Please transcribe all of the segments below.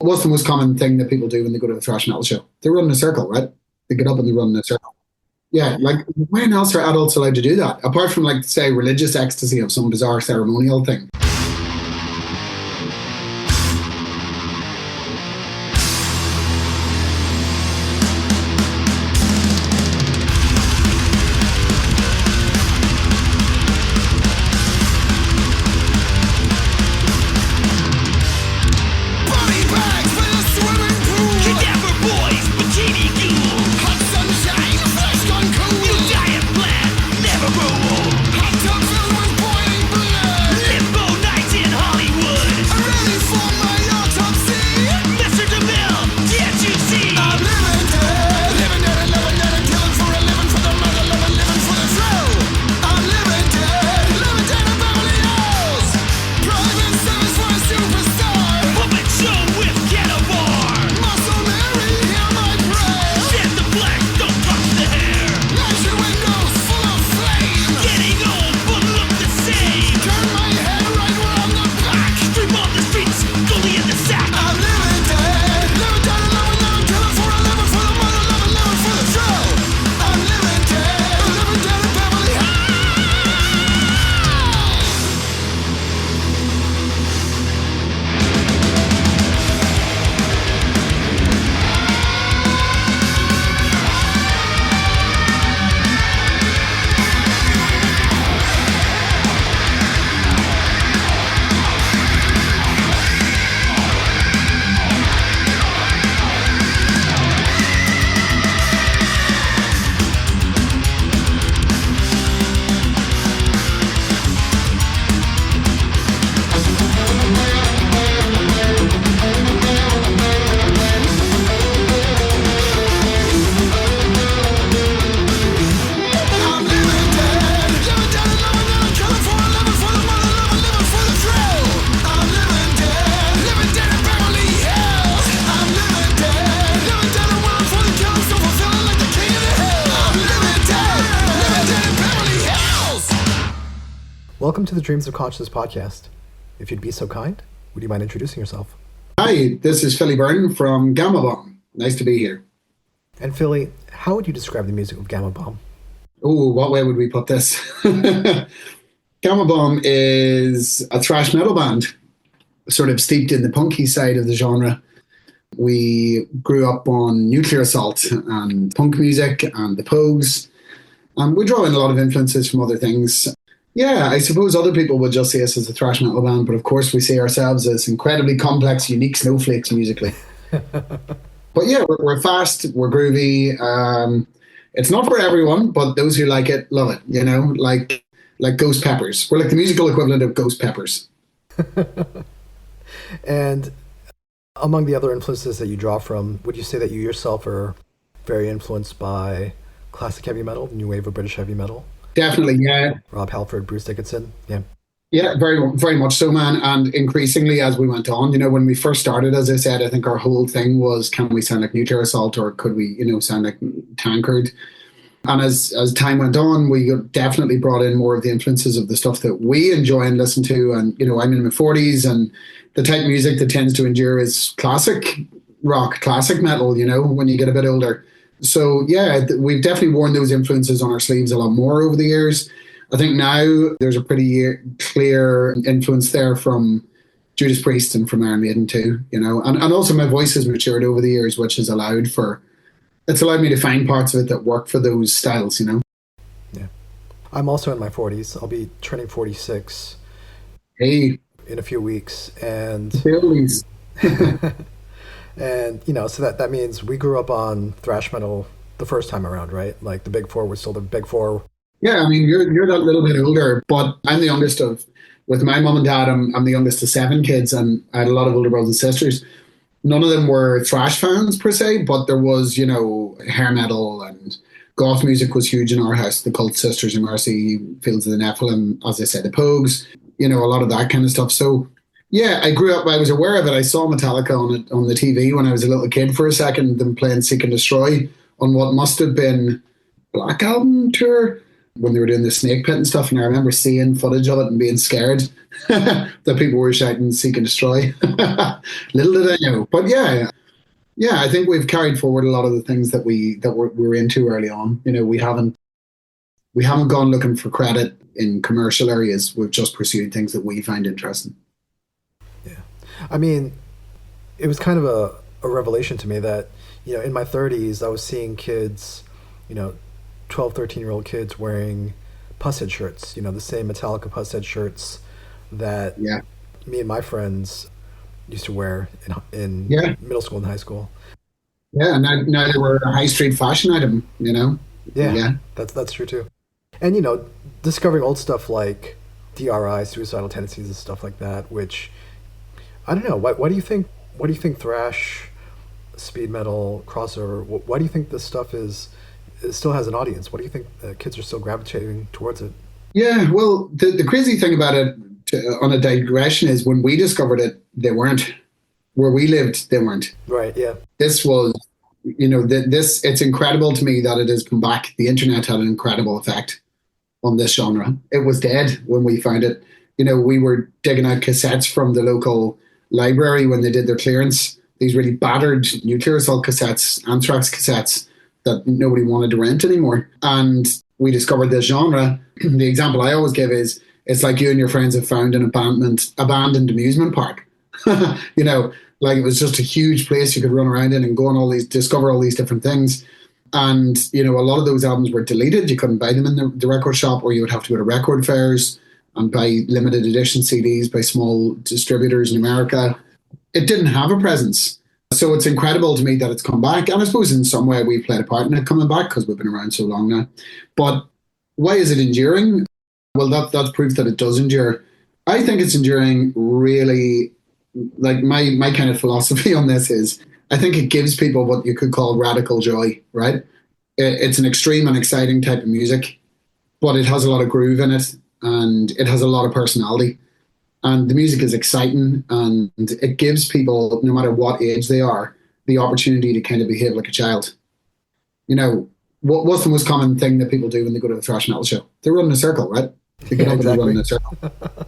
What's the most common thing that people do when they go to a thrash metal show? They run in a circle, right? They get up and they run in a circle. Yeah, like when else are adults allowed to do that? Apart from like say religious ecstasy of some bizarre ceremonial thing. Welcome to the Dreams of Consciousness podcast. If you'd be so kind, would you mind introducing yourself? Hi, this is Byrne from Gama Bomb. Nice to be here. And Philly, how would you describe the music of Gama Bomb? Oh, what way would we put this? Gama Bomb is a thrash metal band, sort of steeped in the punky side of the genre. We grew up on Nuclear Assault and punk music and the Pogues. We draw in a lot of influences from other things. Yeah, I suppose other people would just see us as a thrash metal band, but of course we see ourselves as incredibly complex, unique snowflakes musically. But yeah, we're fast, we're groovy. It's not for everyone, but those who like it, love it, you know, like Ghost Peppers. We're like the musical equivalent of Ghost Peppers. And among the other influences that you draw from, would you say that you yourself are very influenced by classic heavy metal, new wave of British heavy metal? Definitely, yeah. Rob Halford, Bruce Dickinson, yeah. Yeah, very, very much so, man. And increasingly as we went on, you know, when we first started, as I said, I think our whole thing was, can we sound like Nuclear Assault or could we, you know, sound like Tankard? And as time went on, we definitely brought in more of the influences of the stuff that we enjoy and listen to. And, you know, I'm in my 40s and the type of music that tends to endure is classic rock, classic metal, you know, when you get a bit older. So, yeah, we've definitely worn those influences on our sleeves a lot more over the years. I think now there's a pretty clear influence there from Judas Priest and from Iron Maiden too, you know. And also my voice has matured over the years, which has allowed me to find parts of it that work for those styles, you know. Yeah. I'm also in my 40s. I'll be turning 46 in a few weeks. And and, you know, so that means we grew up on thrash metal the first time around, right? Like the Big Four was still the Big Four. Yeah, I mean, you're that little bit older, but I'm the youngest with my mom and dad, I'm the youngest of 7 kids, and I had a lot of older brothers and sisters. None of them were thrash fans per se, but there was, you know, hair metal and goth music was huge in our house. The Cult Sisters and Mercy, Fields of the Nephilim, as I said, the Pogues, you know, a lot of that kind of stuff. So, yeah, I grew up, I was aware of it. I saw Metallica on the TV when I was a little kid for a second, them playing Seek and Destroy on what must have been Black Album tour. when they were doing the snake pit and stuff. And I remember seeing footage of it and being scared that people were shouting "seek and destroy." Little did I know. But yeah, I think we've carried forward a lot of the things that we were into early on. We haven't gone looking for credit in commercial areas. We've just pursued things that we find interesting. Yeah. I mean, it was kind of a revelation to me that, in my 30s, I was seeing kids, 12, 13-year-old kids wearing Pushead shirts, the same Metallica Pushead shirts that me and my friends used to wear in middle school and high school. Yeah, and now they were a high street fashion item, Yeah, that's true too. And, discovering old stuff like DRI, suicidal tendencies and stuff like that, which, I don't know, what do you think thrash, speed metal, crossover, why do you think this stuff it still has an audience? What do you think kids are still gravitating towards it? Yeah, well, the crazy thing about it, on a digression, is when we discovered it, they weren't. Where we lived, they weren't. Right, yeah. This was, it's incredible to me that it has come back. The internet had an incredible effect on this genre. It was dead when we found it. We were digging out cassettes from the local library when they did their clearance. These really battered nuclear assault cassettes, anthrax cassettes that nobody wanted to rent anymore. And we discovered this genre. The example I always give is, it's like you and your friends have found an abandoned amusement park. Like it was just a huge place you could run around in and go on discover all these different things. And, a lot of those albums were deleted. You couldn't buy them in the record shop, or you would have to go to record fairs and buy limited edition CDs by small distributors in America. It didn't have a presence. So it's incredible to me that it's come back. And I suppose in some way we've played a part in it coming back because we've been around so long now. But why is it enduring? Well, that's proof that it does endure. I think it's enduring really, like my kind of philosophy on this is, I think it gives people what you could call radical joy, right? It's an extreme and exciting type of music, but it has a lot of groove in it and it has a lot of personality. And the music is exciting and it gives people, no matter what age they are, the opportunity to kind of behave like a child. What's the most common thing that people do when they go to a thrash metal show? They run in a circle, right? They get up and run in a circle.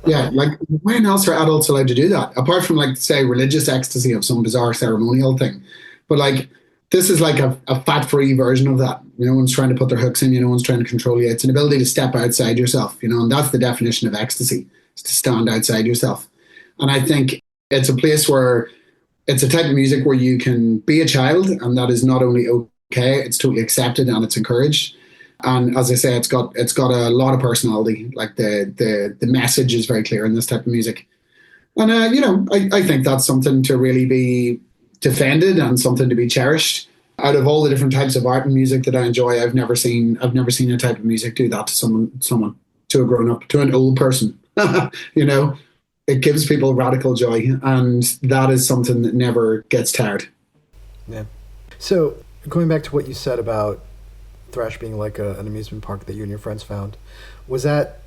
Yeah, like when else are adults allowed to do that? Apart from, like, say, religious ecstasy of some bizarre ceremonial thing. But like, this is like a fat-free version of that. No one's trying to put their hooks in you. No one's trying to control you. It's an ability to step outside yourself, and that's the definition of ecstasy. It's to stand outside yourself. And I think it's a place where it's a type of music where you can be a child, and that is not only okay, it's totally accepted and it's encouraged. And as I say, it's got a lot of personality. Like the message is very clear in this type of music. And I think that's something to really be defended and something to be cherished. Out of all the different types of art and music that I enjoy, I've never seen a type of music do that to someone, to a grown up, to an old person. It gives people radical joy, and that is something that never gets tired. Yeah. So going back to what you said about thrash being like an amusement park that you and your friends found, was that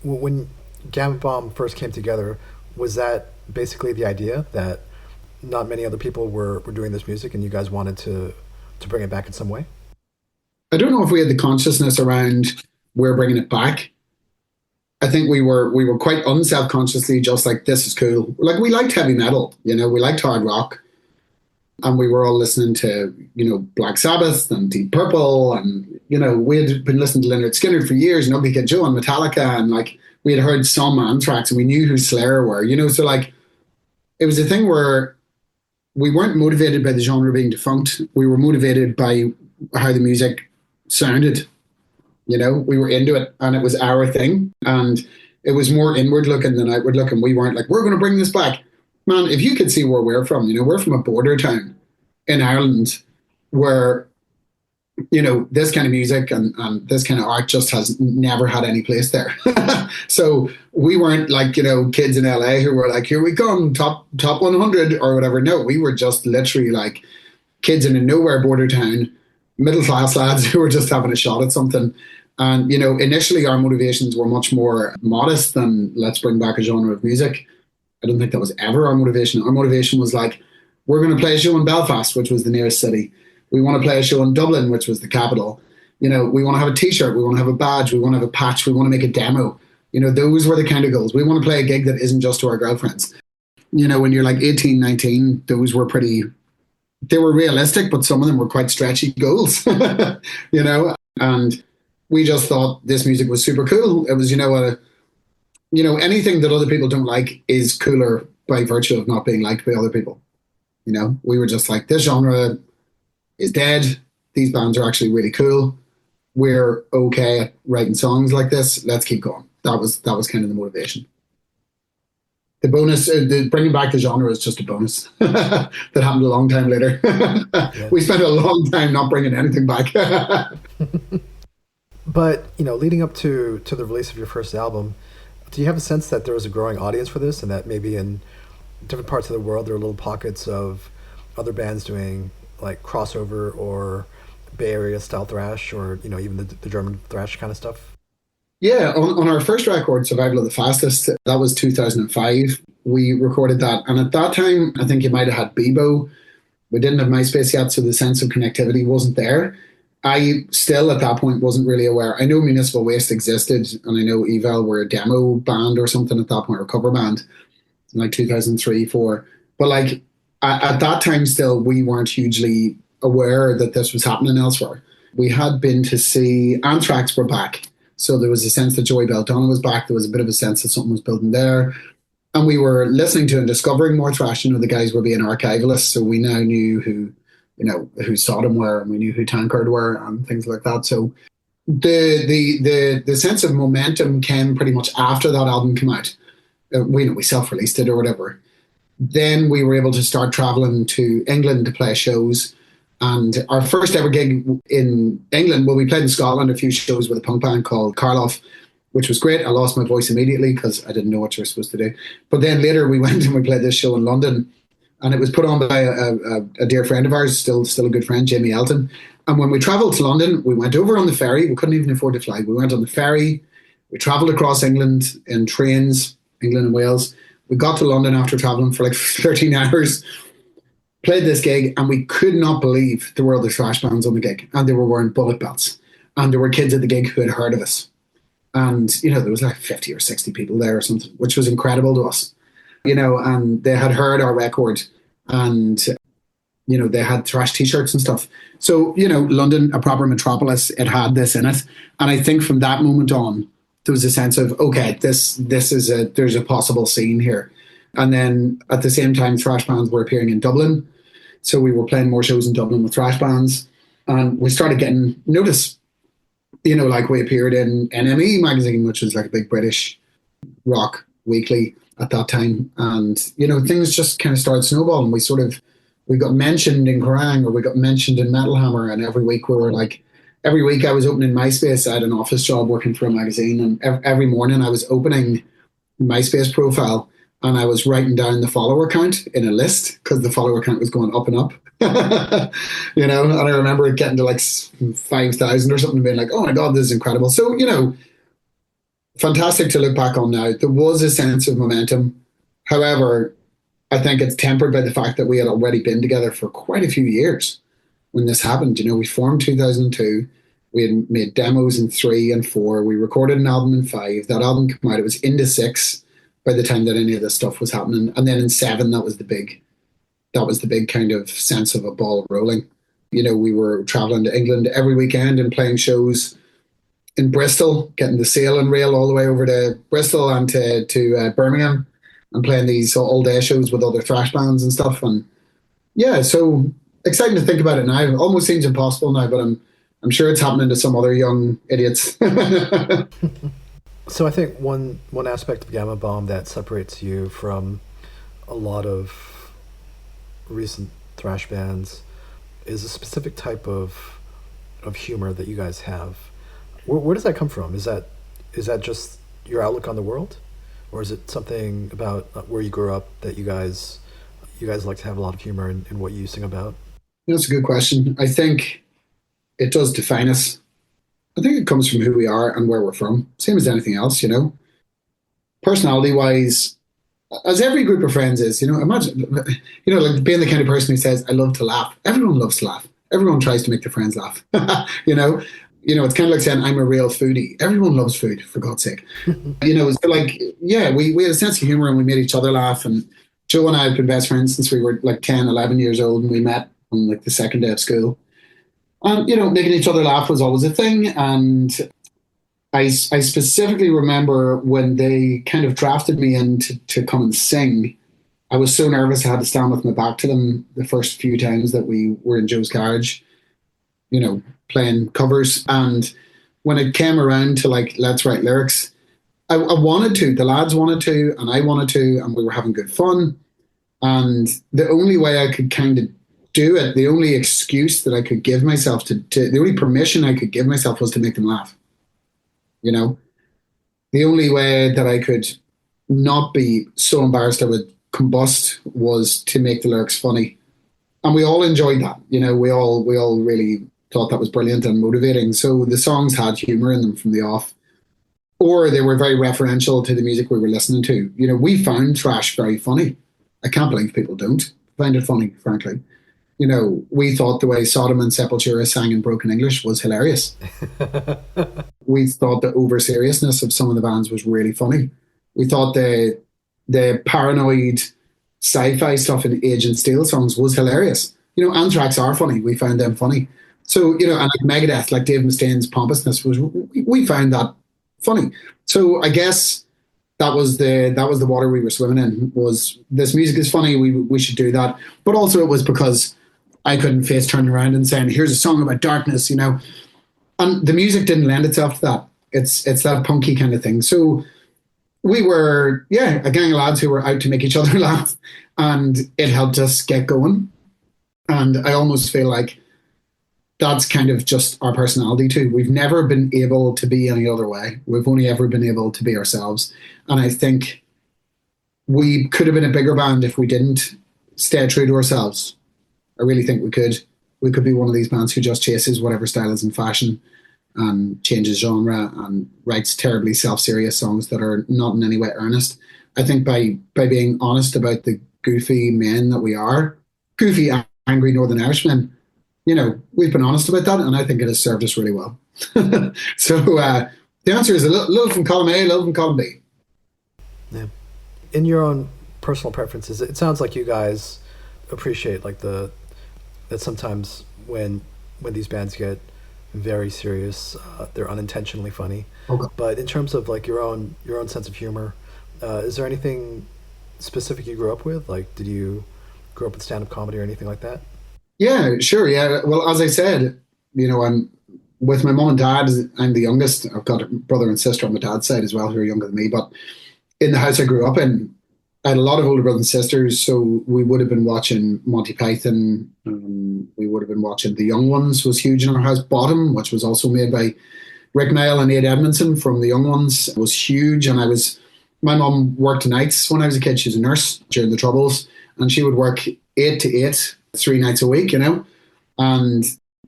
when Gama Bomb first came together, was that basically the idea that not many other people were doing this music and you guys wanted to bring it back in some way? I don't know if we had the consciousness around we're bringing it back. I think we were quite unself-consciously just like, this is cool. Like, we liked heavy metal, we liked hard rock. And we were all listening to, Black Sabbath and Deep Purple. And, we had been listening to Lynyrd Skynyrd for years, and Ugly Kid Joe and Metallica. And, like, we had heard some Anthrax, and we knew who Slayer were, So, like, it was a thing where we weren't motivated by the genre being defunct. We were motivated by how the music sounded. We were into it, and it was our thing. And it was more inward looking than outward looking. We weren't like, we're going to bring this back. Man, if you could see where we're from, we're from a border town in Ireland where, this kind of music and this kind of art just has never had any place there. So we weren't like, kids in LA who were like, here we come, top 100 or whatever. No, we were just literally like kids in a nowhere border town, middle class lads who were just having a shot at something. And, initially our motivations were much more modest than let's bring back a genre of music. I don't think that was ever our motivation. Our motivation was like, we're going to play a show in Belfast, which was the nearest city. We want to play a show in Dublin, which was the capital. We want to have a t-shirt, we want to have a badge, we want to have a patch, we want to make a demo. Those were the kind of goals. We want to play a gig that isn't just to our girlfriends. When you're like 18, 19, those were they were realistic, but some of them were quite stretchy goals, and we just thought this music was super cool. It was, anything that other people don't like is cooler by virtue of not being liked by other people. We were just like, this genre is dead. These bands are actually really cool. We're okay at writing songs like this. Let's keep going. That was kind of the motivation. The bonus, bringing back the genre is just a bonus that happened a long time later. We spent a long time not bringing anything back. But, leading up to the release of your first album, do you have a sense that there was a growing audience for this, and that maybe in different parts of the world there are little pockets of other bands doing like crossover or Bay Area style thrash, or even the German thrash kind of stuff? Yeah, on our first record, Survival of the Fastest, that was 2005. We recorded that, and at that time, I think you might have had Bebo. We didn't have MySpace yet, so the sense of connectivity wasn't there. I still, at that point, wasn't really aware. I know Municipal Waste existed, and I know Evel were a demo band or something at that point, or cover band, in like 2003, 2004. But like at that time, still, we weren't hugely aware that this was happening elsewhere. We had been to see Anthrax were back. So there was a sense that Joey Belladonna was back. There was a bit of a sense that something was building there. And we were listening to and discovering more thrash. The guys were being archivalists. So we now knew who Sodom were, and we knew who Tankard were, and things like that. So the sense of momentum came pretty much after that album came out. We self-released it or whatever. Then we were able to start traveling to England to play shows. And our first ever gig in England, we played in Scotland a few shows with a punk band called Karloff, which was great. I lost my voice immediately because I didn't know what you were supposed to do. But then later we went and we played this show in London, and it was put on by a dear friend of ours, still a good friend, Jamie Elton. And when we travelled to London, we went over on the ferry. We couldn't even afford to fly. We went on the ferry. We travelled across England in trains, England and Wales. We got to London after travelling for like 13 hours. Played this gig, and we could not believe there were other thrash bands on the gig, and they were wearing bullet belts, and there were kids at the gig who had heard of us, and there was like 50 or 60 people there or something, which was incredible to us, and they had heard our record, and they had thrash t-shirts and stuff. So London, a proper metropolis, it had this in it, and I think from that moment on there was a sense of, okay, there's a possible scene here. And then at the same time, thrash bands were appearing in Dublin. So we were playing more shows in Dublin with thrash bands. And we started getting notice. Like we appeared in NME magazine, which was like a big British rock weekly at that time. And, things just kind of started snowballing. We got mentioned in Kerrang, or we got mentioned in Metal Hammer. And every week I was opening MySpace. I had an office job working for a magazine. And every morning I was opening MySpace profile, and I was writing down the follower count in a list because the follower count was going up and up. And I remember it getting to like 5,000 or something, and being like, oh my God, this is incredible. So, fantastic to look back on now. There was a sense of momentum. However, I think it's tempered by the fact that we had already been together for quite a few years when this happened. We formed 2002. We had made demos in 3 and 4. We recorded an album in 5. That album came out. It was into 6 by the time that any of this stuff was happening. And then in 7, that was the big kind of sense of a ball rolling. We were traveling to England every weekend and playing shows in Bristol, getting the sail and rail all the way over to Bristol and to Birmingham, and playing these all-day shows with other thrash bands and stuff. And yeah, so exciting to think about it now. It almost seems impossible now, but I'm sure it's happening to some other young idiots. So I think one aspect of Gama Bomb that separates you from a lot of recent thrash bands is a specific type of humor that you guys have. Where does that come from? Is that just your outlook on the world, or is it something about where you grew up that you guys like to have a lot of humor in what you sing about? That's a good question. I think it does define us. I think it comes from who we are and where we're from. Same as anything else, Personality-wise, as every group of friends is, imagine, like being the kind of person who says, I love to laugh. Everyone loves to laugh. Everyone tries to make their friends laugh, it's kind of like saying I'm a real foodie. Everyone loves food, for God's sake. So like, yeah, we had a sense of humor and we made each other laugh. And Joe and I have been best friends since we were like 10, 11 years old, and we met on like the second day of school. And, making each other laugh was always a thing. And I specifically remember when they kind of drafted me in to come and sing. I was so nervous I had to stand with my back to them the first few times that we were in Joe's garage, playing covers. And when it came around to like, let's write lyrics, I wanted to, the lads wanted to, and I wanted to, and we were having good fun. And the only way I could kind of do it, the only excuse that I could give myself the only permission I could give myself was to make them laugh. The only way that I could not be so embarrassed I would combust was to make the lyrics funny. And we all enjoyed that. We all really thought that was brilliant and motivating. So the songs had humor in them from the off, or they were very referential to the music we were listening to. We found thrash very funny. I can't believe people don't find it funny, frankly. We thought the way Sodom and Sepultura sang in broken English was hilarious. We thought the over seriousness of some of the bands was really funny. We thought the paranoid sci-fi stuff in Agent Steel songs was hilarious. Anthrax are funny. We found them funny. So, and like Megadeth, like Dave Mustaine's pompousness we found that funny. So I guess that was the water we were swimming in, was this music is funny. We should do that. But also it was because I couldn't face turning around and saying, here's a song about darkness, and the music didn't lend itself to that. It's that punky kind of thing. So we were, a gang of lads who were out to make each other laugh, and it helped us get going. And I almost feel like that's kind of just our personality too. We've never been able to be any other way. We've only ever been able to be ourselves. And I think we could have been a bigger band if we didn't stay true to ourselves. I really think we could. We could be one of these bands who just chases whatever style is in fashion and changes genre and writes terribly self-serious songs that are not in any way earnest. I think by being honest about the goofy men that we are, goofy, angry Northern Irishmen, we've been honest about that, and I think it has served us really well. So the answer is a little from column A, a little from column B. Yeah. In your own personal preferences, it sounds like you guys appreciate like that sometimes when these bands get very serious, they're unintentionally funny. Okay. But in terms of like your own sense of humor, is there anything specific you grew up with? Like, did you grow up with stand-up comedy or anything like that? Yeah, sure. Yeah. Well, as I said, I'm with my mom and dad. I'm the youngest. I've got a brother and sister on my dad's side as well who are younger than me. But in the house I grew up in, I had a lot of older brothers and sisters, so we would have been watching Monty Python. We would have been watching The Young Ones was huge in our house. Bottom, which was also made by Rick Mail and Ade Edmondson from The Young Ones, was huge. And my mum worked nights when I was a kid. She was a nurse during the Troubles, and she would work 8 to 8, 3 nights a week, And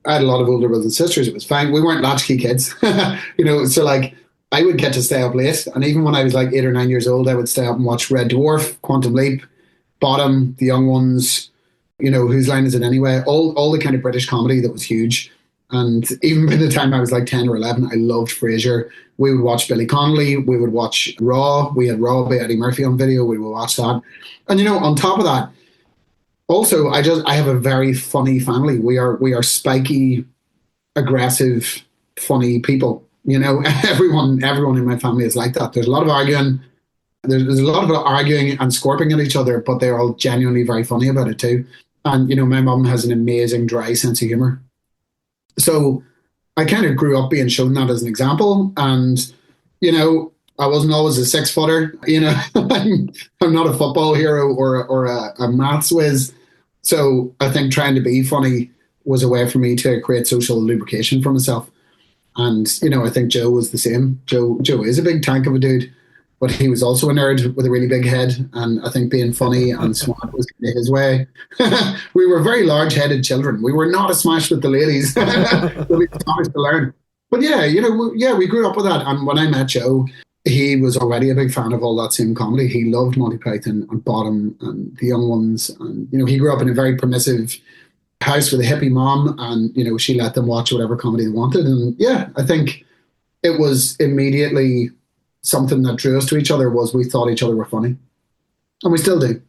I had a lot of older brothers and sisters. It was fine. We weren't latchkey kids, so like, I would get to stay up late. And even when I was like 8 or 9 years old, I would stay up and watch Red Dwarf, Quantum Leap, Bottom, The Young Ones, Whose Line Is It Anyway? All the kind of British comedy that was huge. And even by the time I was like 10 or 11, I loved Frasier. We would watch Billy Connolly. We would watch Raw. We had Raw by Eddie Murphy on video. We would watch that. And, on top of that, also, I have a very funny family. We are spiky, aggressive, funny people. Everyone in my family is like that. There's a lot of arguing. There's a lot of arguing and scorping at each other, but they're all genuinely very funny about it too. And, my mum has an amazing dry sense of humor. So I kind of grew up being shown that as an example. And, I wasn't always a 6-footer. I'm not a football hero or a maths whiz. So I think trying to be funny was a way for me to create social lubrication for myself. And, I think Joe was the same. Joe is a big tank of a dude, but he was also a nerd with a really big head. And I think being funny and smart was kind of his way. We were very large-headed children. We were not a smash with the ladies. We started to learn. But we grew up with that. And when I met Joe, he was already a big fan of all that same comedy. He loved Monty Python and Bottom and The Young Ones. And, he grew up in a very permissive house with a hippie mom, and she let them watch whatever comedy they wanted. And yeah, I think it was immediately something that drew us to each other. Was we thought each other were funny, and we still do.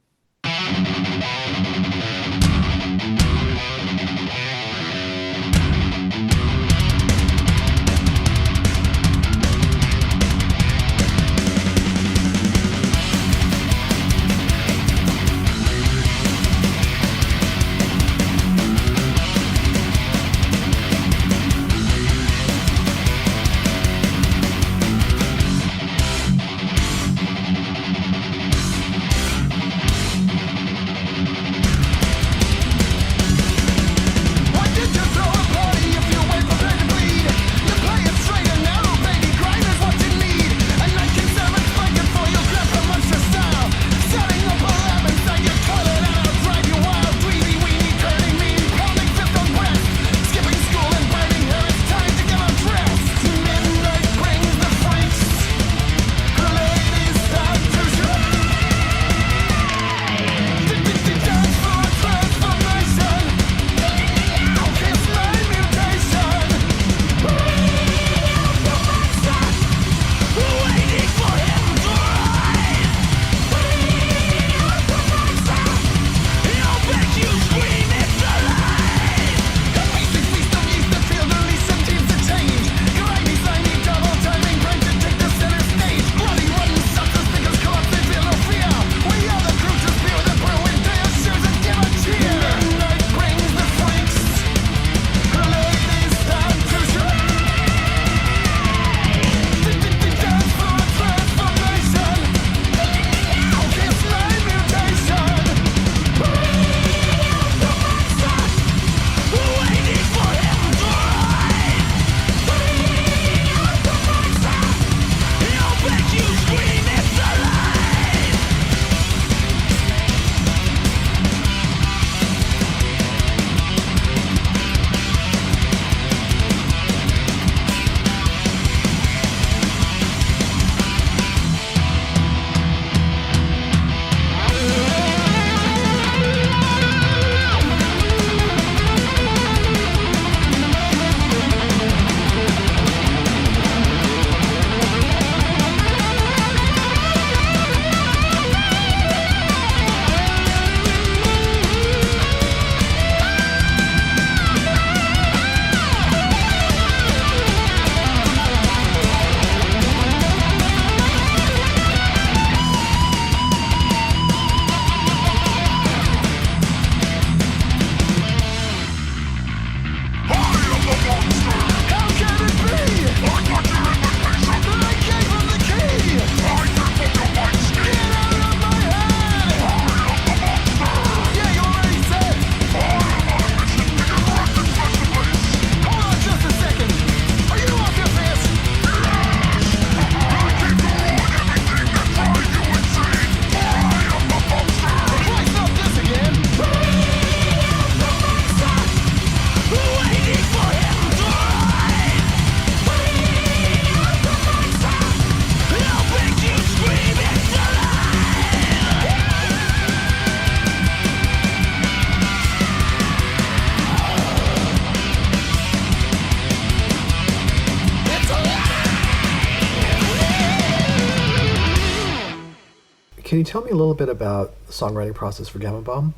Can you tell me a little bit about the songwriting process for Gama Bomb?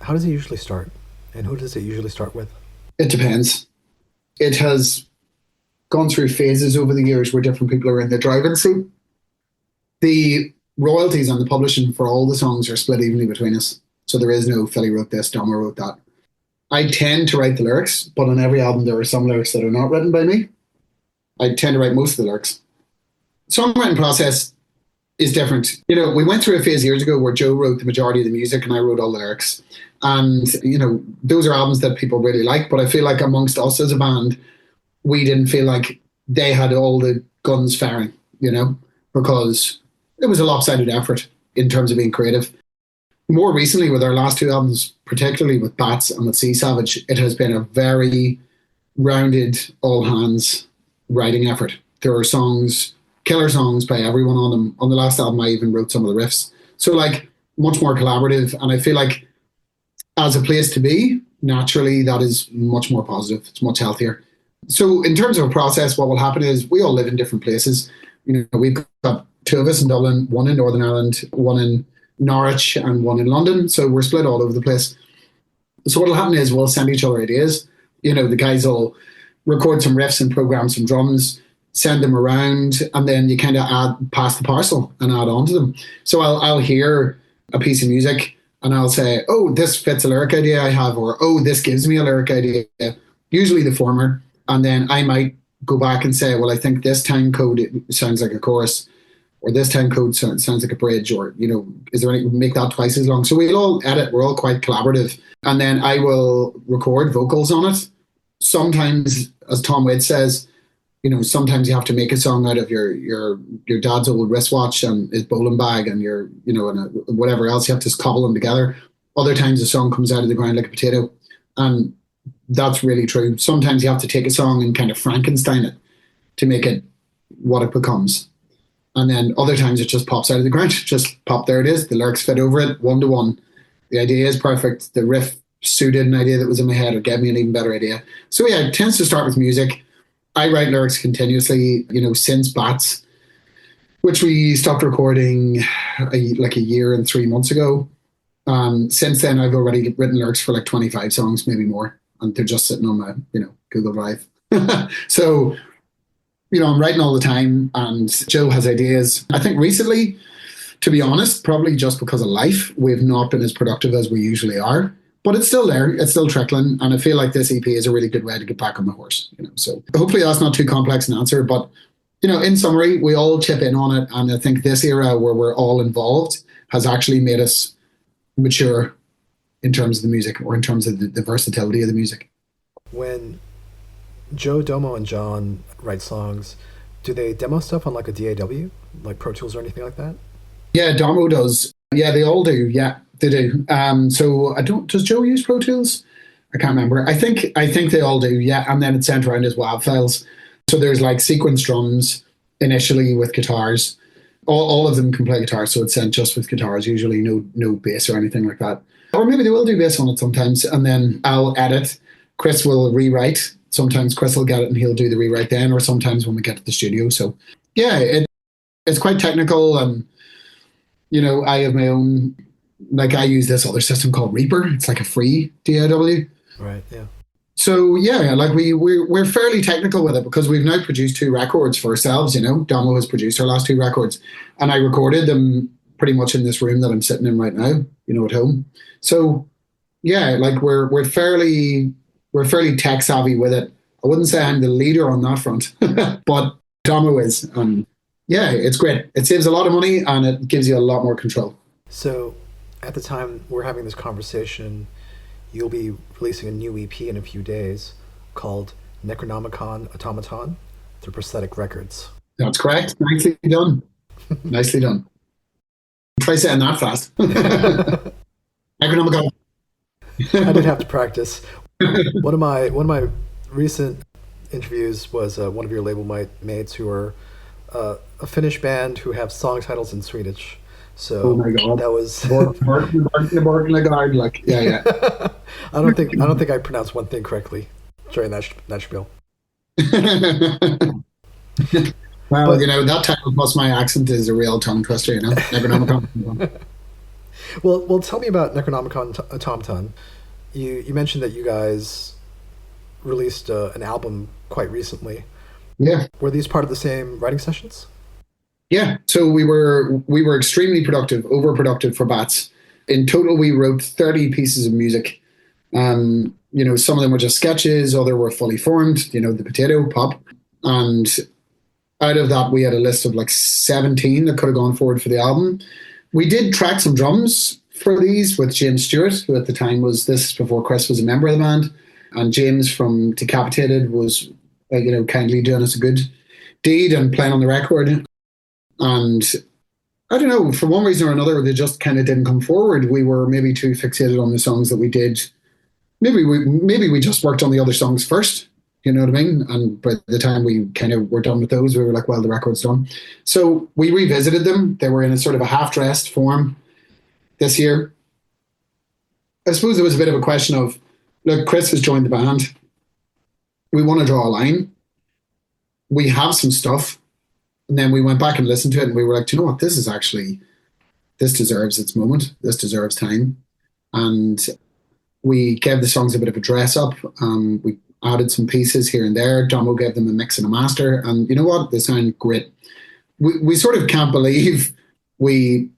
How does it usually start? And who does it usually start with? It depends. It has gone through phases over the years where different people are in the driving seat. The royalties on the publishing for all the songs are split evenly between us. So there is no Philly wrote this, Dom wrote that. I tend to write the lyrics, but on every album there are some lyrics that are not written by me. I tend to write most of the lyrics. Songwriting process is different. You know, we went through a phase years ago where Joe wrote the majority of the music and I wrote all the lyrics. And, you know, those are albums that people really like, but I feel like amongst us as a band, we didn't feel like they had all the guns firing, you know, because it was a lopsided effort in terms of being creative. More recently, with our last two albums, particularly with Bats and with Sea Savage, it has been a very rounded, all-hands writing effort. There are songs, killer songs by everyone on them. On the last album, I even wrote some of the riffs. So, like, much more collaborative. And I feel like as a place to be, naturally, that is much more positive. It's much healthier. So in terms of a process, what will happen is we all live in different places. We've got two of us in Dublin, one in Northern Ireland, one in Norwich, and one in London. So we're split all over the place. So what'll happen is we'll send each other ideas. The guys will record some riffs and program some drums, send them around, and then you kind of pass the parcel and add on to them. So I'll hear a piece of music and I'll say, oh, this fits a lyric idea I have, or oh, this gives me a lyric idea. Usually the former. And then I might go back and say, well, I think this time code sounds like a chorus, or this time code sounds like a bridge, or, is there any, make that twice as long. So we'll all edit, we're all quite collaborative. And then I will record vocals on it. Sometimes, as Tom Waite says, sometimes you have to make a song out of your dad's old wristwatch and his bowling bag and and whatever else. You have to cobble them together. Other times a song comes out of the ground like a potato. And that's really true. Sometimes you have to take a song and kind of Frankenstein it to make it what it becomes. And then other times it just pops out of the ground. Just pop, there it is. The lyrics fit over it, 1-to-1. The idea is perfect. The riff suited an idea that was in my head or gave me an even better idea. So yeah, it tends to start with music. I write lyrics continuously, since Bats, which we stopped recording like a year and 3 months ago. Since then, I've already written lyrics for like 25 songs, maybe more. And they're just sitting on my, Google Drive. So, I'm writing all the time and Joe has ideas. I think recently, to be honest, probably just because of life, we've not been as productive as we usually are. But it's still there. It's still trickling. And I feel like this EP is a really good way to get back on the horse. So hopefully that's not too complex an answer. But, in summary, we all chip in on it. And I think this era where we're all involved has actually made us mature in terms of the music, or in terms of the versatility of the music. When Joe, Domo, and John write songs, do they demo stuff on like a DAW, like Pro Tools or anything like that? Yeah, Domo does. Yeah, they all do. Yeah, they do. So does Joe use Pro Tools? I can't remember. I think they all do. Yeah, and then it's sent around as WAV files. So there's like sequence drums initially with guitars. All of them can play guitar, so it's sent just with guitars. Usually, no bass or anything like that. Or maybe they will do bass on it sometimes, and then I'll edit. Chris will rewrite. Sometimes Chris will get it and he'll do the rewrite then, or sometimes when we get to the studio. So yeah, it's quite technical, and I have my own. Like I use this other system called Reaper. It's like a free DAW. Right. Yeah. So yeah, like we're fairly technical with it because we've now produced 2 records for ourselves. Domo has produced our last 2 records, and I recorded them pretty much in this room that I'm sitting in right now. At home. So yeah, like we're fairly tech savvy with it. I wouldn't say I'm the leader on that front, but Domo is. Yeah, it's great. It saves a lot of money and it gives you a lot more control. So at the time we're having this conversation, you'll be releasing a new EP in a few days called Necronomicon Automaton through Prosthetic Records. That's correct. Nicely done. Nicely done. Try saying that fast. Necronomicon. I did have to practice. One of my recent interviews was one of your label mates who are a Finnish band who have song titles in Swedish. So oh my God. That was yeah. I don't think I pronounced one thing correctly during that spiel. Well, that title plus my accent is a real tongue twister, Necronomicon. Well, tell me about Necronomicon Automaton. You mentioned that you guys released an album quite recently. Yeah. Were these part of the same writing sessions? Yeah. So we were extremely productive, overproductive for Bats. In total, we wrote 30 pieces of music. Some of them were just sketches, other were fully formed, the potato pop. And out of that, we had a list of like 17 that could have gone forward for the album. We did track some drums for these with James Stewart, who at the time this before Chris was a member of the band. And James from Decapitated was, kindly doing us a good deed and playing on the record. And I don't know, for one reason or another, they just kind of didn't come forward. We were maybe too fixated on the songs that we did. Maybe we just worked on the other songs first. You know what I mean? And by the time we kind of were done with those, we were like, well, the record's done. So we revisited them. They were in a sort of a half-dressed form this year. I suppose it was a bit of a question of, look, Chris has joined the band. We want to draw a line. We have some stuff. And then we went back and listened to it and we were like, do you know what? This deserves its moment. This deserves time. And we gave the songs a bit of a dress up. We added some pieces here and there. Domo gave them a mix and a master. And you know what? They sound great. We sort of can't believe we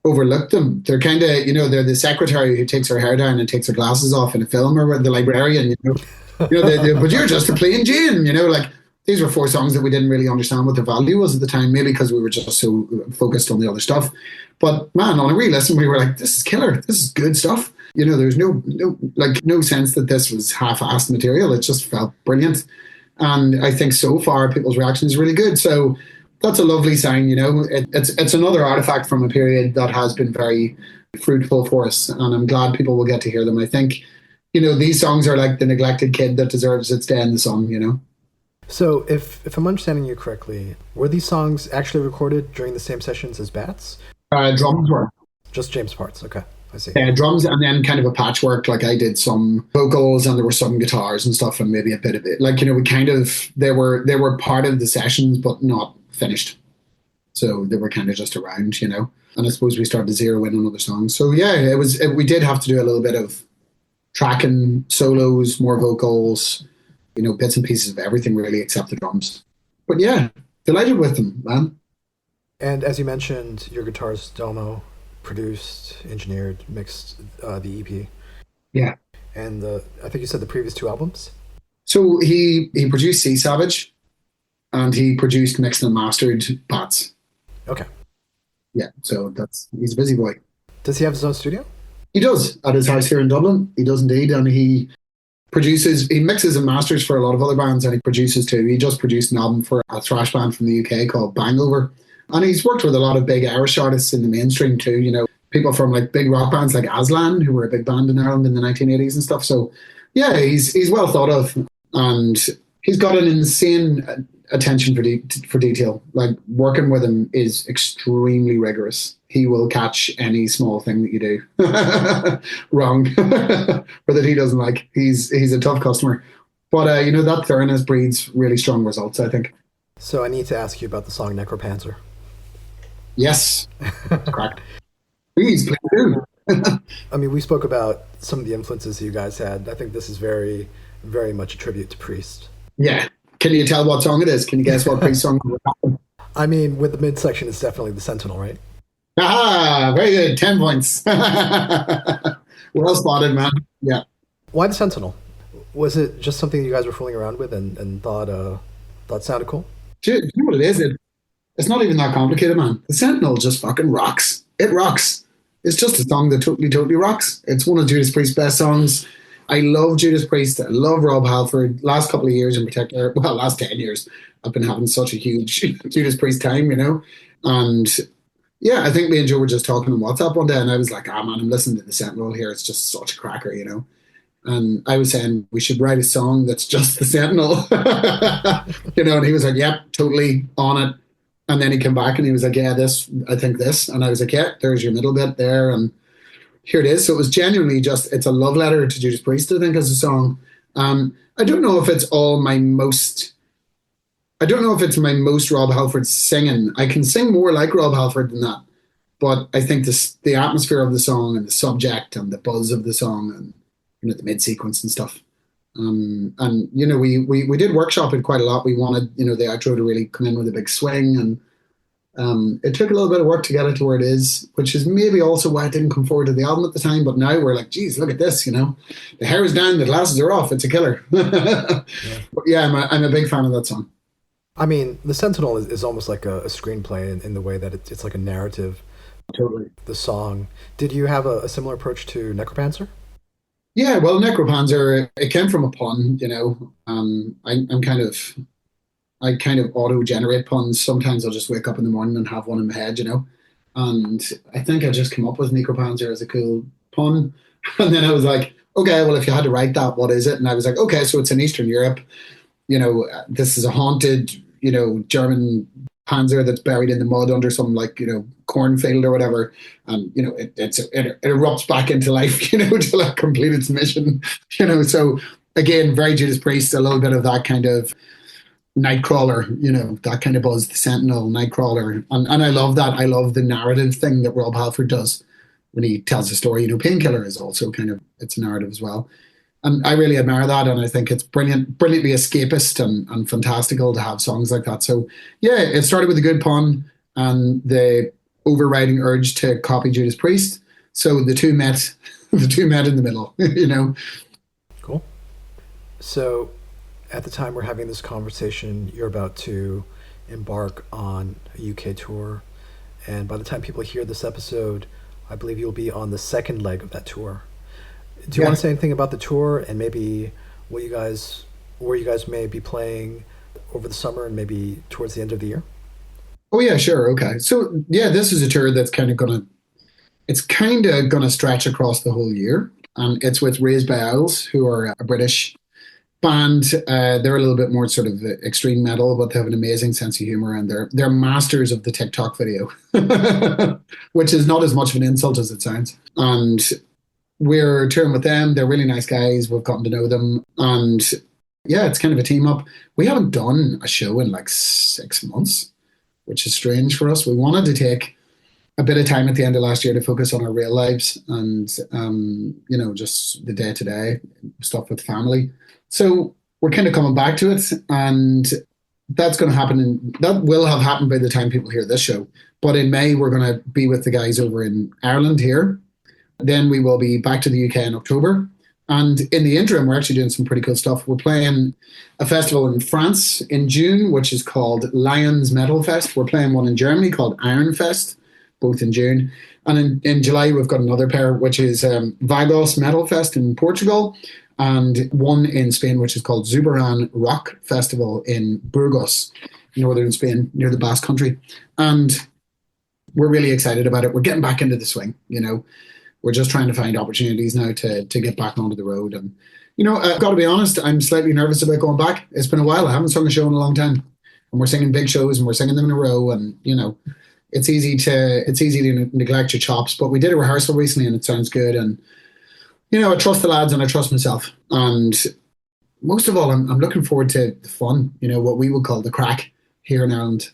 overlooked them. They're kind of, they're the secretary who takes her hair down and takes her glasses off in a film, or the librarian, but you're just a plain Jane, like these were 4 songs that we didn't really understand what the value was at the time, maybe because we were just so focused on the other stuff. But man, on a re-listen, we were like, this is killer. This is good stuff. There's no sense that this was half-assed material. It just felt brilliant. And I think so far people's reaction is really good. So that's a lovely sign, It's another artifact from a period that has been very fruitful for us. And I'm glad people will get to hear them. I think, these songs are like the neglected kid that deserves its day in the sun, So if I'm understanding you correctly, were these songs actually recorded during the same sessions as Bats? Drums were. Just James parts, okay. I see. Drums and then kind of a patchwork. Like I did some vocals and there were some guitars and stuff and maybe a bit of it. Like, we kind of, they were part of the sessions but not finished. So they were kind of just around, And I suppose we started to zero in on other songs. So yeah, we did have to do a little bit of tracking, solos, more vocals, bits and pieces of everything really except the drums. But yeah, delighted with them, man. And as you mentioned, your guitarist Domo produced, engineered, mixed the EP. Yeah. And I think you said the previous 2 albums? So he produced Sea Savage and he produced, mixed and mastered Bats. Okay. Yeah, so he's a busy boy. Does he have his own studio? He does, at his house here in Dublin. He does indeed, and he mixes and masters for a lot of other bands, and he produces too. He just produced an album for a thrash band from the UK called Bangover. And he's worked with a lot of big Irish artists in the mainstream too, people from like big rock bands like Aslan, who were a big band in Ireland in the 1980s and stuff. So yeah, he's well thought of, and he's got an insane attention for detail. Like working with him is extremely rigorous. He will catch any small thing that you do wrong or that he doesn't like. He's a tough customer. But that thoroughness breeds really strong results, I think. So I need to ask you about the song Necropanzer. Yes. Correct. Please do. I mean, we spoke about some of the influences you guys had. I think this is very, very much a tribute to Priest. Yeah. Can you tell what song it is? Can you guess what Priest song it is? I mean, with the midsection, it's definitely the Sentinel, right? Ah, very good. 10 points. Well spotted, man. Yeah. Why the Sentinel? Was it just something you guys were fooling around with and thought sounded cool? Do you know what it is? It's not even that complicated, man. The Sentinel just fucking rocks. It rocks. It's just a song that totally rocks. It's one of Judas Priest's best songs. I love Judas Priest. I love Rob Halford. Last couple of years in particular, well, last 10 years, I've been having such a huge Judas Priest time, And yeah, I think me and Joe were just talking on WhatsApp one day and I was like, man, I'm listening to the Sentinel here. It's just such a cracker, And I was saying we should write a song that's just the Sentinel, and he was like, yep, totally on it. And then he came back and he was like, yeah, I think this. And I was like, yeah, there's your middle bit there. And here it is. So it was genuinely it's a love letter to Judas Priest, I think, as a song. I don't know if it's my most Rob Halford singing. I can sing more like Rob Halford than that. But I think the atmosphere of the song and the subject and the buzz of the song and the mid sequence and stuff. And we did workshop it quite a lot. We wanted, the outro to really come in with a big swing, and it took a little bit of work to get it to where it is, which is maybe also why it didn't come forward to the album at the time. But now we're like, geez, look at this, the hair is down, the glasses are off, it's a killer. Yeah. But yeah, I'm a big fan of that song. I mean, the Sentinel is almost like a screenplay in the way that it's like a narrative. Totally. The song. Did you have a similar approach to Necropanzer? Yeah, well, Necropanzer, it came from a pun, I kind of auto-generate puns. Sometimes I'll just wake up in the morning and have one in my head, And I think I just came up with Necropanzer as a cool pun. And then I was like, okay, well, if you had to write that, what is it? And I was like, okay, so it's in Eastern Europe. This is a haunted, German Panzer that's buried in the mud under some cornfield or whatever, and it erupts back into life, to like complete its mission, So again, very Judas Priest, a little bit of that kind of Nightcrawler, that kind of buzz, the Sentinel, Nightcrawler, and I love that. I love the narrative thing that Rob Halford does when he tells a story. Painkiller is also it's a narrative as well. And I really admire that, and I think it's brilliantly escapist and fantastical to have songs like that. So yeah, it started with a good pun and the overriding urge to copy Judas Priest. So the two met, in the middle, Cool. So at the time we're having this conversation, you're about to embark on a UK tour, and by the time people hear this episode, I believe you'll be on the second leg of that tour. Do you want to say anything about the tour and maybe where you guys may be playing over the summer and maybe towards the end of the year? Oh yeah, sure. Okay. So yeah, this is a tour that's kind of gonna stretch across the whole year. And it's with Raised by Owls, who are a British band. They're a little bit more sort of extreme metal, but they have an amazing sense of humor, and they're masters of the TikTok video, which is not as much of an insult as it sounds. And we're touring with them. They're really nice guys. We've gotten to know them. And yeah, it's kind of a team up. We haven't done a show in like 6 months, which is strange for us. We wanted to take a bit of time at the end of last year to focus on our real lives and, just the day-to-day stuff with family. So we're kind of coming back to it. And that's going to happen. That will have happened by the time people hear this show. But in May, we're going to be with the guys over in Ireland here. Then we will be back to the UK in October. And in the interim, we're actually doing some pretty cool stuff. We're playing a festival in France in June, which is called Lions Metal Fest. We're playing one in Germany called Iron Fest, both in June. And in July, we've got another pair, which is Vagos Metal Fest in Portugal, and one in Spain, which is called Zubaran Rock Festival in Burgos, northern Spain, near the Basque Country. And we're really excited about it. We're getting back into the swing, We're just trying to find opportunities now to get back onto the road. And, I've got to be honest, I'm slightly nervous about going back. It's been a while. I haven't sung a show in a long time. And we're singing big shows and we're singing them in a row. And, it's easy to neglect your chops. But we did a rehearsal recently and it sounds good. And, I trust the lads and I trust myself. And most of all, I'm looking forward to the fun, what we would call the crack here in Ireland.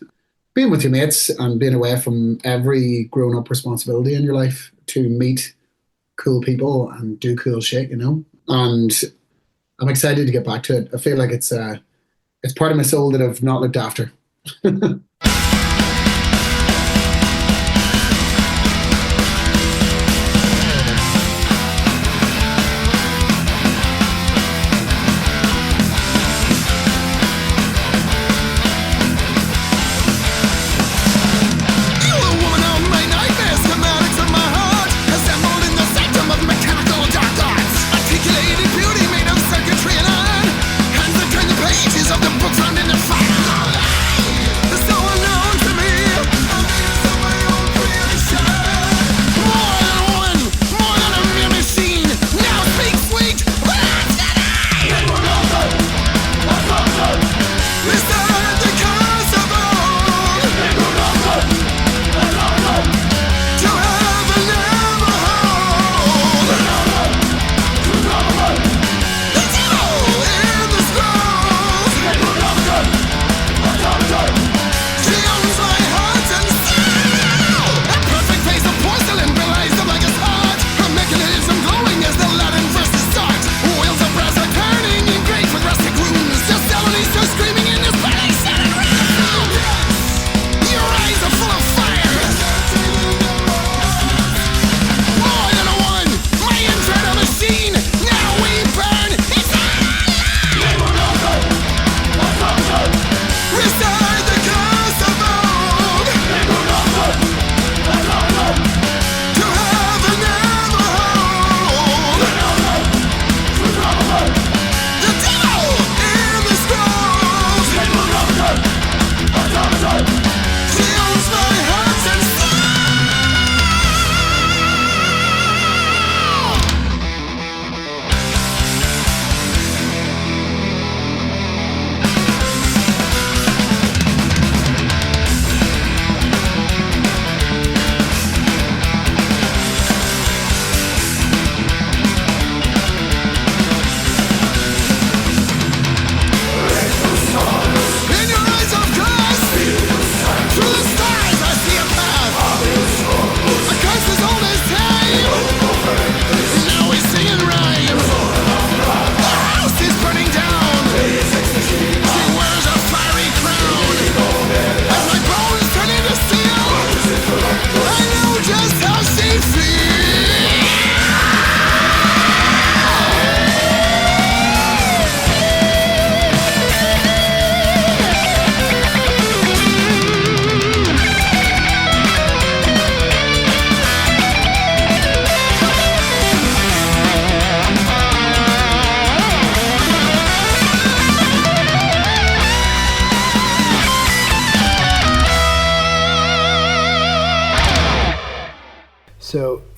Being with your mates and being away from every grown-up responsibility in your life to meet cool people and do cool shit, And I'm excited to get back to it. I feel like it's part of my soul that I've not looked after. Of the books running the fire. The soul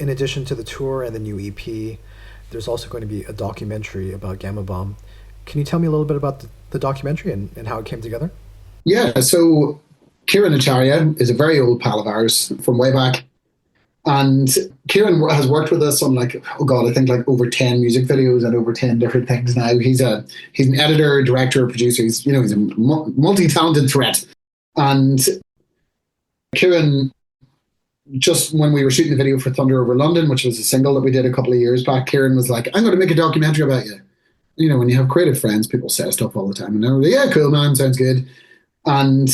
in addition to the tour and the new EP, there's also going to be a documentary about Gama Bomb. Can you tell me a little bit about the documentary and how it came together? Yeah, so Kieran Acharya is a very old pal of ours from way back. And Kieran has worked with us on like, oh God, I think like over 10 music videos and over 10 different things now. He's an editor, director, producer. He's a multi-talented threat. And Kieran, just when we were shooting the video for Thunder Over London, which was a single that we did a couple of years back, Kieran was like, I'm going to make a documentary about you. When you have creative friends, people say stuff all the time. And they're like, yeah, cool, man, sounds good. And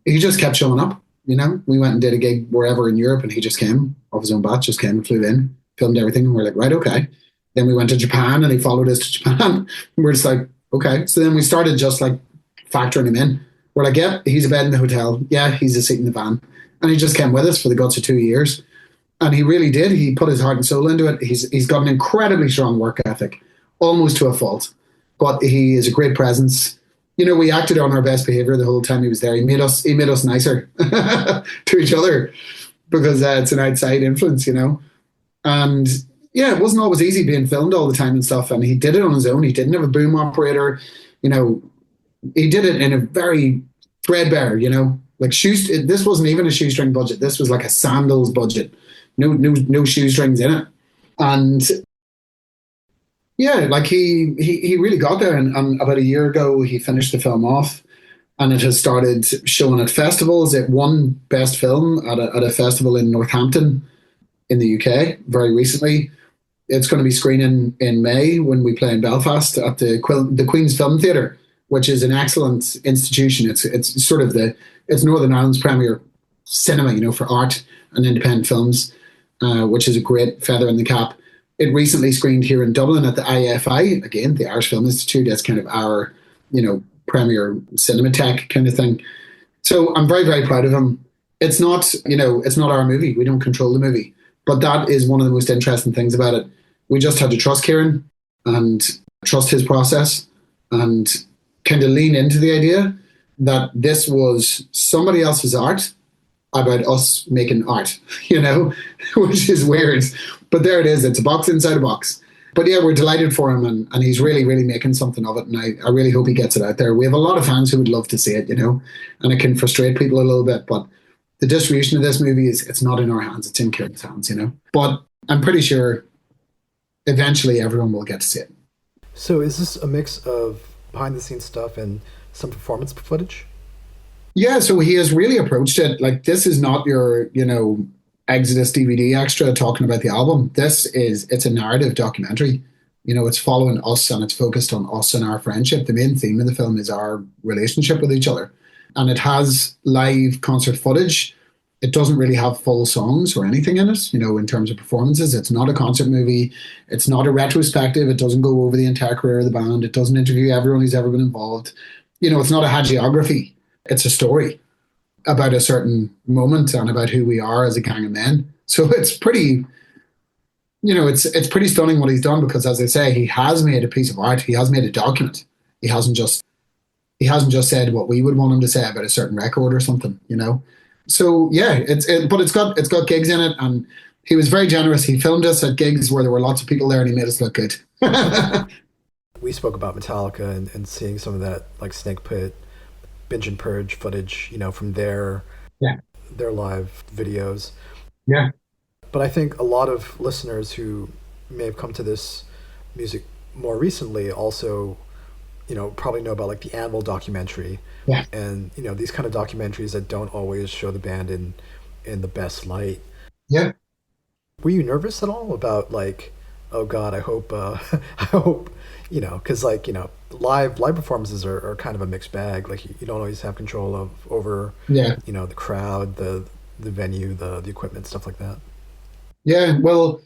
he just kept showing up. We went and did a gig wherever in Europe, and he just came off his own bat, just came and flew in, filmed everything, and we're like, right, okay. Then we went to Japan, and he followed us to Japan. And we're just like, okay. So then we started just like factoring him in. We're like, yeah, he's a bed in the hotel. Yeah, he's a seat in the van. And he just came with us for the guts of 2 years. And he really did. He put his heart and soul into it. He's got an incredibly strong work ethic, almost to a fault. But he is a great presence. We acted on our best behavior the whole time he was there. He made us nicer to each other because it's an outside influence, And yeah, it wasn't always easy being filmed all the time and stuff. And he did it on his own. He didn't have a boom operator. He did it in a very threadbare, like this wasn't even a shoestring budget. This was like a sandals budget. No shoestrings in it. And yeah, like he really got there, and about a year ago he finished the film off, and it has started showing at festivals. It won Best Film at a festival in Northampton in the UK very recently. It's going to be screening in May when we play in Belfast at the Queen's Film Theatre, which is an excellent institution. It's sort of it's Northern Ireland's premier cinema, for art and independent films, which is a great feather in the cap. It recently screened here in Dublin at the IFI, again, the Irish Film Institute. That's kind of our, premier cinematheque kind of thing. So I'm very, very proud of him. It's not our movie. We don't control the movie. But that is one of the most interesting things about it. We just had to trust Kieran and trust his process and kind of lean into the idea that this was somebody else's art about us making art, which is weird. But there it is. It's a box inside a box. But yeah, we're delighted for him, and he's really, really making something of it. And I really hope he gets it out there. We have a lot of fans who would love to see it, and it can frustrate people a little bit. But the distribution of this movie it's not in our hands. It's in Kieran's hands, But I'm pretty sure eventually everyone will get to see it. So is this a mix of behind the scenes stuff and some performance footage? Yeah, so he has really approached it like this is not your, Exodus DVD extra talking about the album. It's a narrative documentary. It's following us and it's focused on us and our friendship. The main theme of the film is our relationship with each other. And it has live concert footage. It doesn't really have full songs or anything in it, in terms of performances. It's not a concert movie. It's not a retrospective. It doesn't go over the entire career of the band. It doesn't interview everyone who's ever been involved. It's not a hagiography. It's a story about a certain moment and about who we are as a gang of men. So it's pretty, it's pretty stunning what he's done because, as I say, he has made a piece of art. He has made a document. He hasn't just said what we would want him to say about a certain record or something, So yeah, but it's got gigs in it, and he was very generous. He filmed us at gigs where there were lots of people there, and he made us look good. We spoke about Metallica and seeing some of that like Snake Pit, Binge and Purge footage, from their live videos. Yeah. But I think a lot of listeners who may have come to this music more recently also, probably know about like the Animal documentary. Yeah. And, these kind of documentaries that don't always show the band in the best light. Yeah. Were you nervous at all about like, oh God, I hope, because live performances are kind of a mixed bag. Like you don't always have control over the crowd, the venue, the equipment, stuff like that. Yeah, well,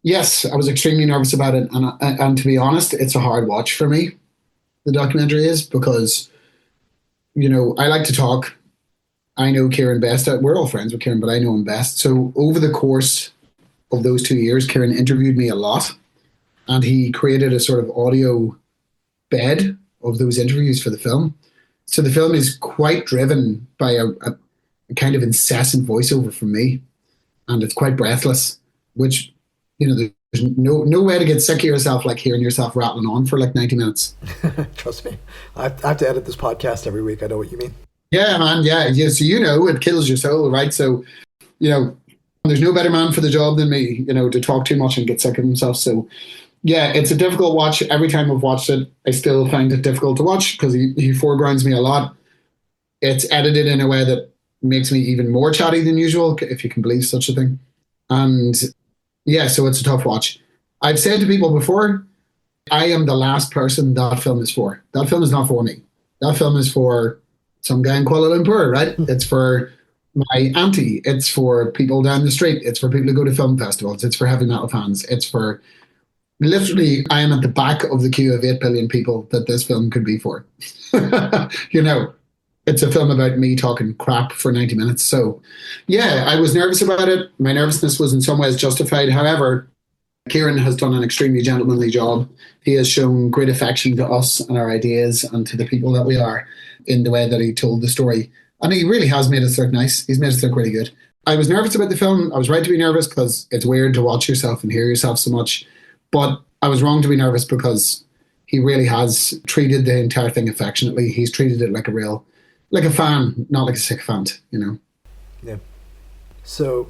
yes, I was extremely nervous about it, and to be honest, it's a hard watch for me. The documentary is because, I like to talk. I know Kieran best. We're all friends with Kieran, but I know him best. So over the course of those 2 years, Kieran interviewed me a lot, and he created a sort of audio bed of those interviews for the film. So the film is quite driven by a kind of incessant voiceover from me, and it's quite breathless. which, there's no way to get sick of yourself like hearing yourself rattling on for like 90 minutes. Trust me. I have to edit this podcast every week. I know what you mean. Yeah, man. Yeah. So, it kills your soul, right? So, there's no better man for the job than me, to talk too much and get sick of himself. So, yeah, it's a difficult watch. Every time I've watched it, I still find it difficult to watch because he foregrounds me a lot. It's edited in a way that makes me even more chatty than usual, if you can believe such a thing. And yeah, so it's a tough watch. I've said to people before, I am the last person that film is for. That film is not for me. That film is for some guy in Kuala Lumpur, right? It's for my auntie. It's for people down the street. It's for people who go to film festivals. It's for heavy metal fans. It's for literally, I am at the back of the queue of 8 billion people that this film could be for. It's a film about me talking crap for 90 minutes. So, yeah, I was nervous about it. My nervousness was in some ways justified. However, Kieran has done an extremely gentlemanly job. He has shown great affection to us and our ideas and to the people that we are in the way that he told the story. And he really has made us look nice. He's made us look really good. I was nervous about the film. I was right to be nervous because it's weird to watch yourself and hear yourself so much. But I was wrong to be nervous because he really has treated the entire thing affectionately. He's treated it like a fan, not like a sycophant, Yeah. So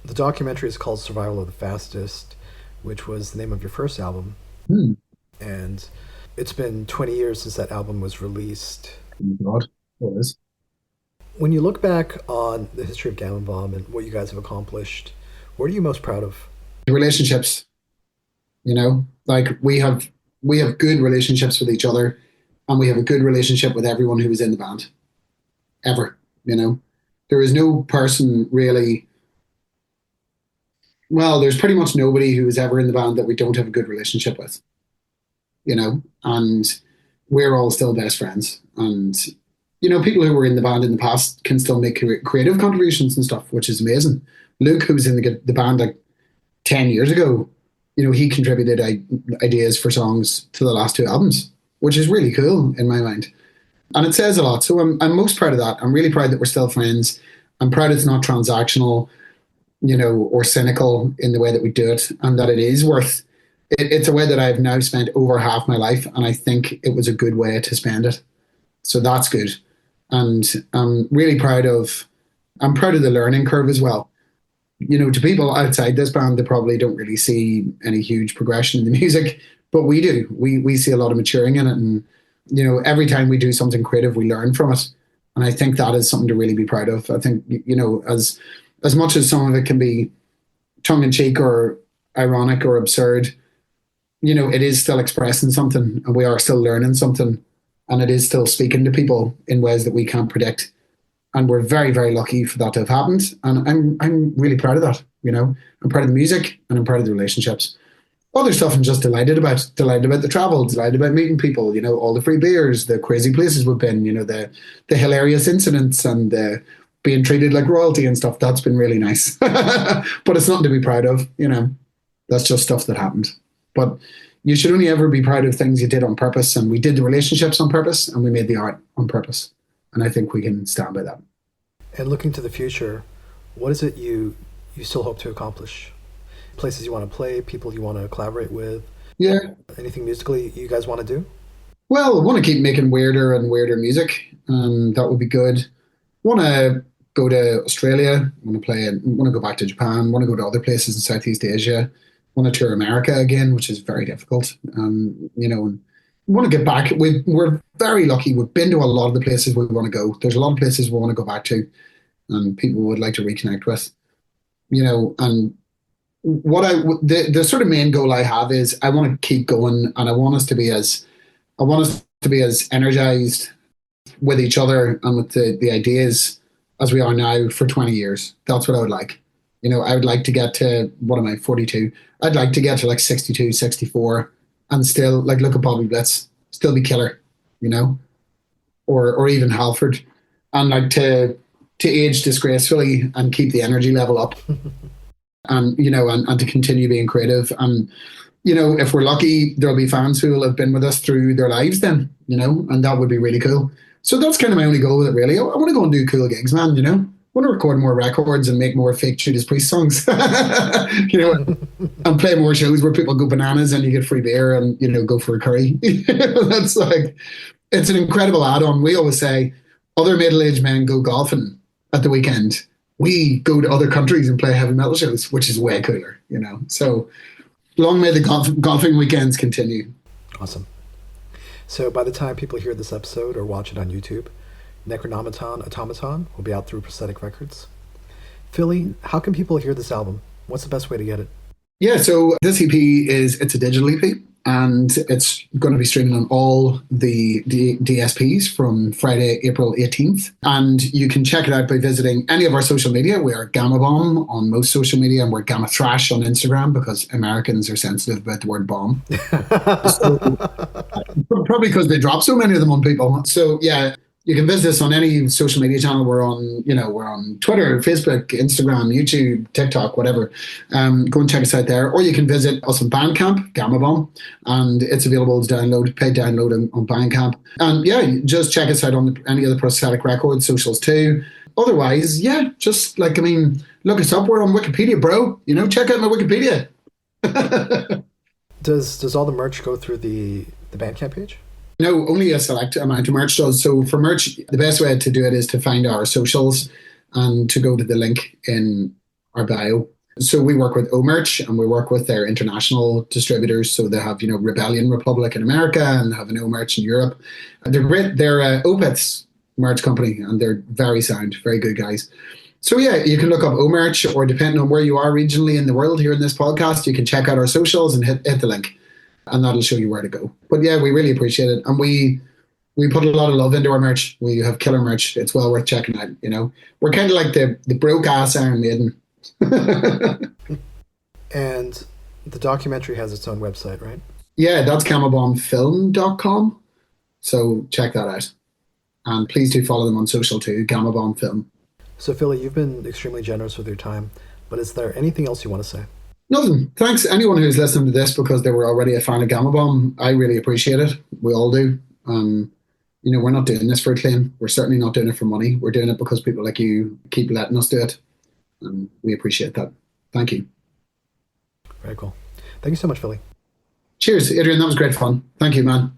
the documentary is called Survival of the Fastest, which was the name of your first album. And it's been 20 years since that album was released. Oh God, it is. When you look back on the history of Gama Bomb and what you guys have accomplished, what are you most proud of? The relationships, like we have good relationships with each other, and we have a good relationship with everyone who was in the band. Ever, there is no person really. Well, there's pretty much nobody who was ever in the band that we don't have a good relationship with, and we're all still best friends. And, people who were in the band in the past can still make creative contributions and stuff, which is amazing. Luke, who was in the band like 10 years ago, he contributed ideas for songs to the last 2 albums, which is really cool in my mind. And it says a lot. So I'm most proud of that. I'm really proud that we're still friends. I'm proud it's not transactional, or cynical in the way that we do it, and that it is worth it. It's a way that I've now spent over half my life, and I think it was a good way to spend it. So that's good. And I'm proud of the learning curve as well. To people outside this band, they probably don't really see any huge progression in the music, but we do. We see a lot of maturing in it, and every time we do something creative, we learn from it. And I think that is something to really be proud of. I think, as much as some of it can be tongue in cheek or ironic or absurd, it is still expressing something, and we are still learning something, and it is still speaking to people in ways that we can't predict. And we're very, very lucky for that to have happened. And I'm really proud of that. I'm proud of the music, and I'm proud of the relationships. Other stuff I'm just delighted about the travel, delighted about meeting people, all the free beers, the crazy places we've been, the hilarious incidents, and being treated like royalty and stuff. That's been really nice. But it's nothing to be proud of, that's just stuff that happened. But you should only ever be proud of things you did on purpose. And we did the relationships on purpose, and we made the art on purpose. And I think we can stand by that. And looking to the future, what is it you still hope to accomplish? Places you want to play, people you want to collaborate with? Yeah. Anything musically you guys want to do? Well, I want to keep making weirder and weirder music. That would be good. I want to go to Australia. I want to go back to Japan. I want to go to other places in Southeast Asia. I want to tour America again, which is very difficult. And I want to get back. We're very lucky. We've been to a lot of the places we want to go. There's a lot of places we want to go back to, and people would like to reconnect with. And what the sort of main goal I have is I want to keep going, and I want us to be as energized with each other and with the ideas as we are now for 20 years. That's what I would like. I would like to get to, what am I, 42? I'd like to get to like 62, 64 and still like look at Bobby Blitz, still be killer, or even Halford, and like to age disgracefully and keep the energy level up. And and to continue being creative. And if we're lucky, there'll be fans who will have been with us through their lives then, and that would be really cool. So that's kind of my only goal with it, really. I want to go and do cool gigs, man. want to record more records and make more fake Judas Priest songs, and play more shows where people go bananas and you get free beer and, go for a curry. That's like, it's an incredible add-on. We always say other middle-aged men go golfing at the weekend. We go to other countries and play heavy metal shows, which is way cooler, So long may the golfing weekends continue. Awesome. So by the time people hear this episode or watch it on YouTube, Necronomicon Automaton will be out through Prosthetic Records. Philly, how can people hear this album? What's the best way to get it? Yeah, so this EP it's a digital EP, and it's going to be streaming on all the DSPs from Friday, April 18th. And you can check it out by visiting any of our social media. We are Gama Bomb on most social media, and we're Gama Thrash on Instagram because Americans are sensitive about the word bomb. Probably because they drop so many of them on people. So yeah, you can visit us on any social media channel. We're on Twitter, Facebook, Instagram, YouTube, TikTok, whatever. Go and check us out there. Or you can visit us on Bandcamp, Gama Bomb, and it's available to download, paid download on Bandcamp. And yeah, just check us out on any other Prosthetic Records socials too. Otherwise, yeah, just look us up. We're on Wikipedia, bro. Check out my Wikipedia. Does all the merch go through the Bandcamp page? No, only a select amount of merch does. So for merch, the best way to do it is to find our socials and to go to the link in our bio. So we work with O-Merch and we work with their international distributors. So they have, Rebellion Republic in America and they have an O-Merch in Europe. They're great. They're Opeth's merch company and they're very sound, very good guys. So yeah, you can look up O-Merch, or depending on where you are regionally in the world here in this podcast, you can check out our socials and hit the link. And that'll show you where to go. But yeah, we really appreciate it. And we put a lot of love into our merch. We have killer merch. It's well worth checking out, We're kind of like the broke-ass Iron Maiden. And the documentary has its own website, right? Yeah, that's gamabombfilm.com. So check that out. And please do follow them on social too, Gama Bomb Film. So Philly, you've been extremely generous with your time. But is there anything else you want to say? Nothing. Thanks anyone who's listening to this because they were already a fan of Gama Bomb. I really appreciate it. We all do. We're not doing this for a claim. We're certainly not doing it for money. We're doing it because people like you keep letting us do it. And we appreciate that. Thank you. Very cool. Thank you so much, Philly. Cheers, Adrian. That was great fun. Thank you, man.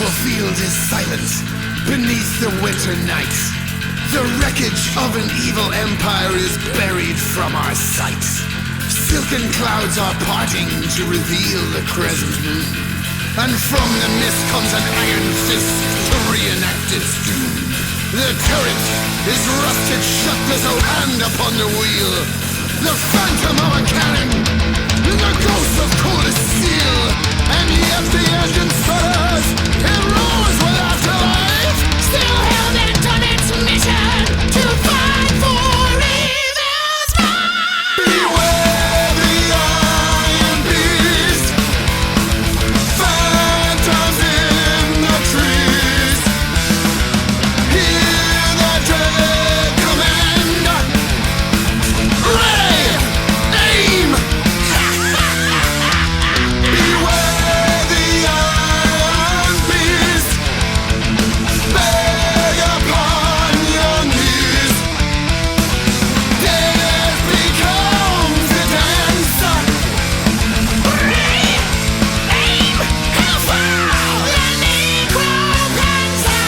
battlefield is silent beneath the winter nights. The wreckage of an evil empire is buried from our sight. silken clouds are parting to reveal the crescent moon. And from the mist comes an iron fist to reenact its doom. The turret is rusted shut, there's no hand upon the wheel. The phantom of a cannon, the ghost of coldest steel. And yet the engine sputters, it roars with afterlife. Still hell bent on its mission to fight for evil's right. Beware the iron beast, phantoms in the trees. Hear the dread command, ready, aim. Beware the iron beast, beg upon your knees. Death becomes a dancer. Ready, aim, hellfire! The Necropanzer!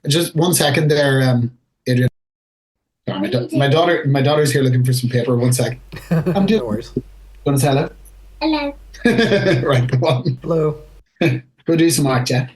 Just 1 second there, Adrian. Sorry, my daughter's here looking for some paper. 1 sec. I'm No worries. going to tell her. Hello. Right, go on. Hello. Go do some art, yeah.